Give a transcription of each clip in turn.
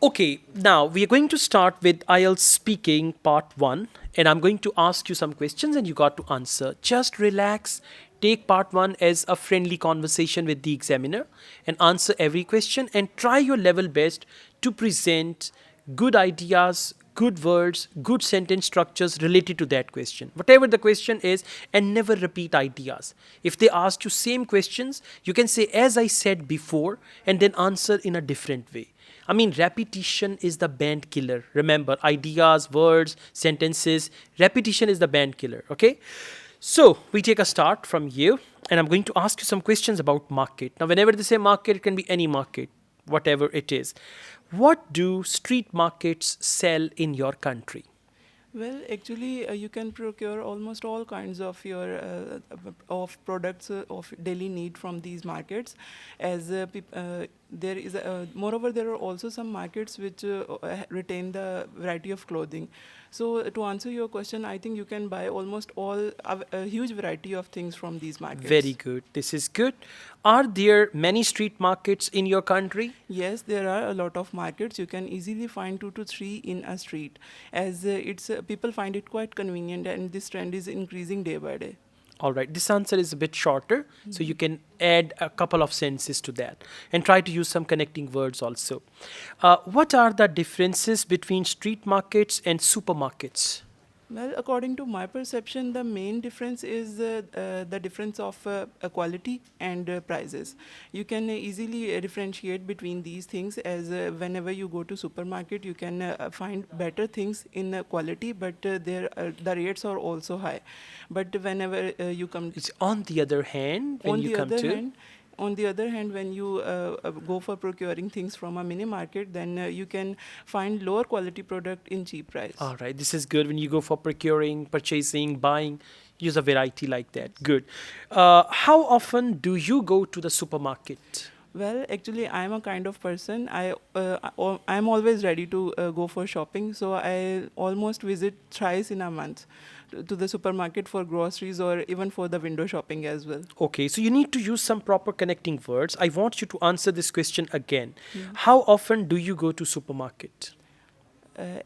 Okay, now we are going to start with IELTS speaking part 1, and I'm going to ask you some questions and you got to answer. Just relax, take part 1 as a friendly conversation with the examiner and answer every question and try your level best to present good ideas, good words, good sentence structures related to that question. Whatever the question is, and never repeat ideas. If they ask you same questions, you can say as I said before and then answer in a different way. I mean, repetition is the band killer. Remember, ideas, words, sentences, repetition is the band killer, okay? So, we take a start from you, and I'm going to ask you some questions about market. Now, whenever they say market, it can be any market, whatever it is. What do street markets sell in your country? Well, actually, you can procure almost all kinds of your of products of daily need from these markets. As there is, moreover, there are also some markets which retain the variety of clothing. So, to answer your question, I think you can buy almost all a huge variety of things from these Very markets. good. This is good. Are there many street markets in your country? Yes, there are a lot of markets. You can easily find 2 to 3 in a street, as it's people find it quite convenient, and this trend is increasing day by day. All right, this answer is a bit shorter, so you can add a couple of sentences to that and try to use some connecting words also. What are the differences between street markets and supermarkets? Well, according to my perception, the main difference is the difference of quality and prices. You can easily differentiate between these things, as whenever you go to supermarket, you can find better things in quality, but the rates are also high. But whenever you come, It's on the other hand, when on you the come other to hand, when you go for procuring things from a mini market, then you can find lower quality product in cheap price. all right, this is good. When you go for procuring, purchasing, buying, use a variety like that. Good. How often do you go to the supermarket? Well, actually, I'm a kind of person. I'm always ready to go for shopping. So I almost visit thrice in a month to the supermarket for groceries or even for the window shopping as well. Okay, so you need to use some proper connecting words. I want you to answer this question again. Yeah. How often do you go to supermarket?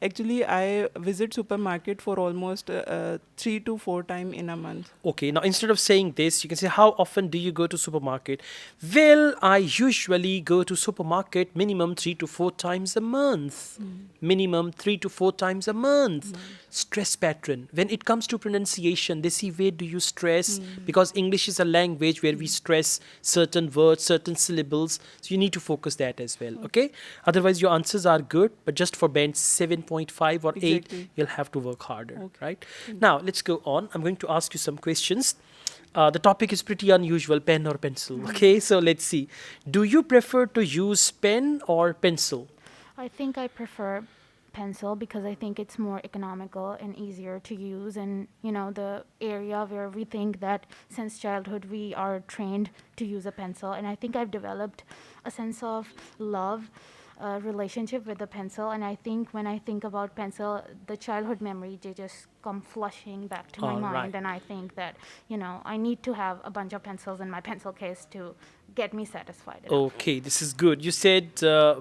Actually, I visit supermarket for almost 3 to 4 times in a month. Okay, now instead of saying this, you can say, how often do you go to supermarket? Well, I usually go to supermarket minimum 3 to 4 times a month. Minimum 3 to 4 times a month. Stress pattern. When it comes to pronunciation, they see where do you stress, because English is a language where we stress certain words, certain syllables. So you need to focus that as well. Okay. Otherwise, your answers are good, but just for band 7.5 or 8, Exactly. you'll have to work harder. Okay. Right. Now let's go on. I'm going to ask you some questions. The topic is pretty unusual, pen or pencil. Okay, so let's see. Do you prefer to use pen or pencil? I think I prefer pencil because I think it's more economical and easier to use. And, the area where we think that since childhood we are trained to use a pencil. And I think I've developed a sense of love. Relationship with the pencil, and I think when I think about pencil, the childhood memory, they just come flushing back to my All mind. right. And I think that I need to have a bunch of pencils in my pencil case to get me satisfied enough. Okay, this is good. You said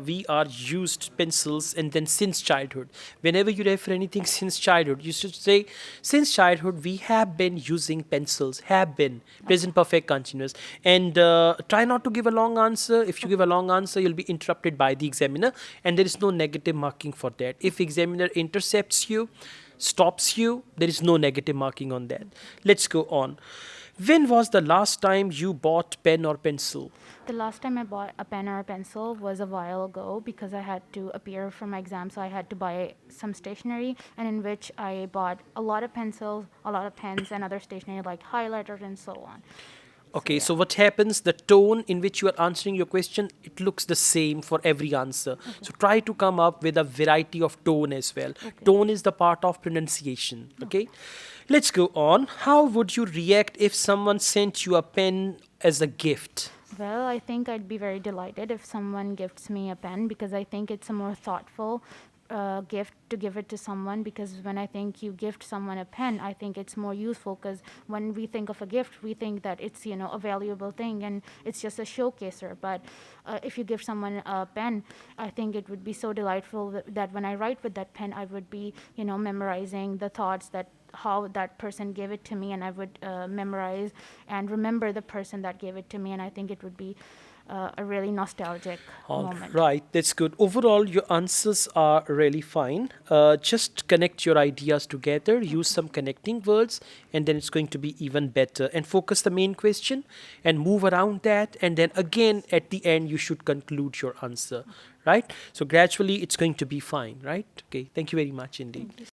we are used pencils and then since childhood. Whenever you refer anything since childhood, you should say since childhood we have been using pencils. Have been. Present perfect continuous. And try not to give a long answer. If you give a long answer, you'll be interrupted by the examiner, and there is no negative marking for that. If examiner intercepts you, stops you, there is no negative marking on that. Let's go on. When was the last time you bought pen or pencil? The last time I bought a pen or a pencil was a while ago because I had to appear for my exam, so I had to buy some stationery, and in which I bought a lot of pencils, a lot of pens, and other stationery like highlighters and so on. Okay, so yeah. what happens? The tone in which you are answering your question, it looks the same for every answer. So try to come up with a variety of tone as well. Okay. Tone is the part of pronunciation. Okay, let's go on. How would you react if someone sent you a pen as a gift? Well, I think I'd be very delighted if someone gifts me a pen because I think it's a more thoughtful gift to give it to someone, because when I think you gift someone a pen, I think it's more useful, because when we think of a gift, we think that it's, a valuable thing and it's just a showcaser. But if you give someone a pen, I think it would be so delightful that when I write with that pen, I would be, memorizing the thoughts that how that person gave it to me, and I would memorize and remember the person that gave it to me, and I think it would be a really nostalgic All moment. right, that's good. Overall, your answers are really fine. Just connect your ideas together, use some connecting words, and then it's going to be even better. And focus the main question and move around that. And then again, at the end, you should conclude your answer, right? So gradually, it's going to be fine, right? Okay, thank you very much indeed.